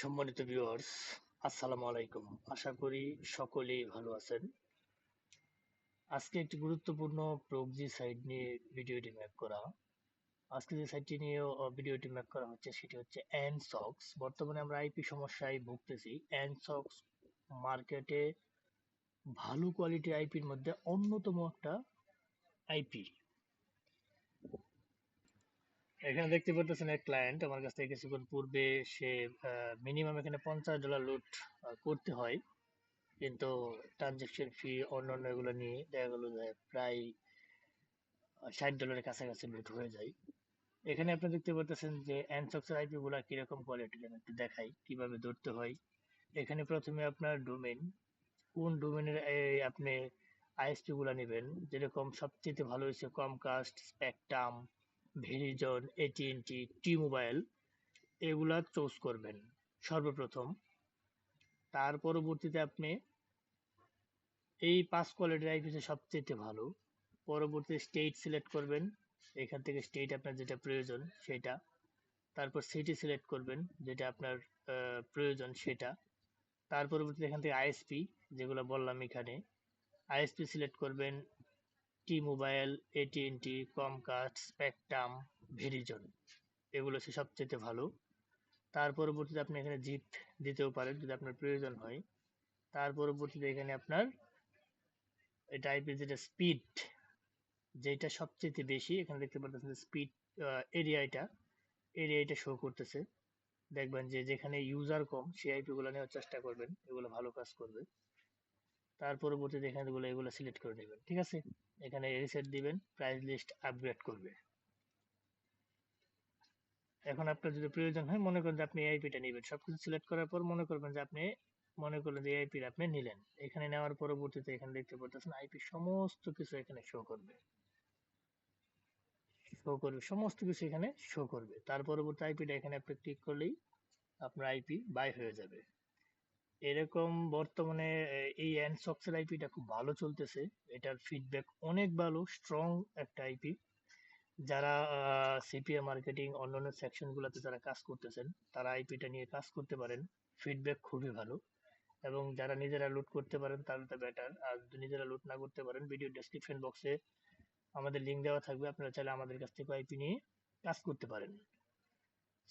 সম্মানিত ভিউয়ার্স, আসসালামু আলাইকুম। আশা করি সকলেই ভালো আছেন। আজকে একটি গুরুত্বপূর্ণ প্রক্সি সাইট নিয়ে ভিডিওটি মেক করা। আজকে যে সাইটটি নিয়ে ভিডিওটি মেক করা হচ্ছে সেটি হচ্ছে অ্যানসক্স। বর্তমানে আমরা আইপি সমস্যায় ভুগতেছি। অ্যানসক্স মার্কেটে ভালো কোয়ালিটি আইপির মধ্যে অন্যতম একটা আইপি। এখানে দেখতে পাচ্ছেন এক ক্লায়েন্ট আমার কাছ থেকে কিছুক্ষণ পূর্বে সে মিনিমাম এখানে $50 লুট করতে হয়, কিন্তু ট্রানজেকশন ফি অন্যান্য এগুলো নিয়ে দেখা গেল যে প্রায় $60 কাছাকাছি লুট হয়ে যায়। এখানে আপনি দেখতে পাচ্ছেন যে অ্যানসক্সের আইপি গুলা কিরকম কোয়ালিটির, আমি একটু দেখাই কিভাবে ধরতে হয়। এখানে প্রথমে আপনার ডোমেন, কোন ডোমেনের আপনি আইএসপি গুলা নেবেন। যেরকম সবচেয়ে ভালো হয়েছে কমকাস্ট, স্পেকট্রাম, ভেরিজন, এটিএনটি, টি মোবাইল, এগুলা চুজ করবেন সর্বপ্রথম। তার পরবর্তীতে আপনি এই 5 কোয়ালিটির আইপি সবচেয়ে ভালো। পরবর্তী স্টেট সিলেক্ট করবেন, এখান থেকে স্টেট আপনার যেটা প্রয়োজন সেটা। তারপর সিটি সিলেক্ট করবেন, যেটা আপনার প্রয়োজন সেটা। তার পরবর্তীতে এখান থেকে আইএসপি, যেগুলো বললাম এখানে, আইএসপি সিলেক্ট করবেন। টি মোবাইল, এটিএনটি, কমকাস্ট, স্পেকট্রাম, ভেরিজন, এগুলো হচ্ছে সবচেয়ে ভালো। তার পরবর্তীতে আপনি এখানে জিপ দিতেও পারেন যদি আপনার প্রয়োজন হয়। তার পরবর্তীতে এখানে আপনার এটা আইপি যেটা স্পিড, যেটা সবচেয়ে বেশি, এখানে দেখতে পাচ্ছেন স্পিড এরিয়াটা শো করতেছে। দেখবেন যে যেখানে ইউজার কম সেই আইপি গুলো নেওয়ার চেষ্টা করবেন, এগুলো ভালো কাজ করবে। তার পরবর্তীতে এখানে এগুলো সিলেক্ট করে নেবেন, ঠিক আছে। এখানে রিসেট দিবেন, প্রাইস লিস্ট আপগ্রেড করবে। এখন আপনার যদি প্রয়োজন হয়, মনে করেন যে আপনি এই আইপিটা নেবেন, সবকিছু সিলেক্ট করার পর মনে করবেন যে আপনি মনে করলেন যে এই আইপি আপনি নিলেন। এখানে নেওয়ার পরবর্তীতে এখানে দেখতে পাচ্ছেন আইপি সমস্ত কিছু এখানে সমস্ত কিছু এখানে শো করবে। তার পরবর্তী আইপিটা এখানে আপনি ক্লিক করলেই আপনার আইপি বাই হয়ে যাবে। এরকম বর্তমানে এই অ্যানসক্স এর আইপিটা খুব ভালো চলতেছে। এটার ফিডব্যাক অনেক ভালো, স্ট্রং একটা আইপি। যারা সিপিএ মার্কেটিং অন্যান্য সেকশন গুলোতে যারা কাজ করতেছেন তারা আইপিটা নিয়ে কাজ করতে পারেন। ফিডব্যাক খুবই ভালো। এবং যারা নিজেরা লুট করতে পারেন তাহলে তো বেটার। আর যদি নিজেরা লুট না করতে পারেন, ভিডিও ডেসক্রিপশন বক্সে আমাদের লিঙ্ক দেওয়া থাকবে, আপনারা চাইলে আমাদের কাছ থেকে আইপি নিয়ে কাজ করতে পারেন।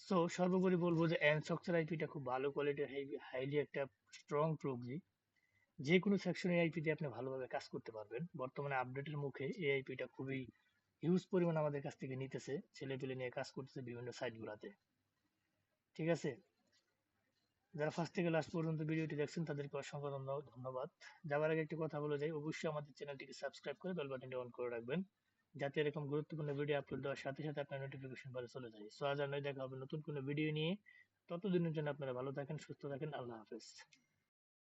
সো সর্বোপরি বলবো যে অ্যানসক্সের আইপিটা খুব ভালো কোয়ালিটির, হাইলি একটা স্ট্রং প্রক্সি। যে কোনো সেকশনের আইপি দিয়ে আপনি ভালোভাবে কাজ করতে পারবেন। বর্তমানে আপডেটের মুখে এই আইপিটা খুবই হিউজ পরিমাণ আমাদের কাছ থেকে নিতেছে, ছেলেপেলে নিয়ে কাজ করতেছে বিভিন্ন সাইট গুলাতে, ঠিক আছে। যারা ফার্স্ট থেকে লাস্ট পর্যন্ত ভিডিওটি দেখছেন তাদেরকে অসংখ্য ধন্যবাদ। যাওয়ার আগে একটি কথা বলে যাই, অবশ্যই আমাদের চ্যানেলটিকে সাবস্ক্রাইব করে বেল বাটনটি অন করে রাখবেন, যাতে এরকম গুরুত্বপূর্ণ ভিডিও আপলোড দেওয়ার সাথে সাথে আপনার নোটিফিকেশন বারে চলে যায়। সো আজ আর নয়, দেখা হবে নতুন কোনো ভিডিও নিয়ে। ততদিনের জন্য আপনারা ভালো থাকেন, সুস্থ থাকেন। আল্লাহ হাফেজ।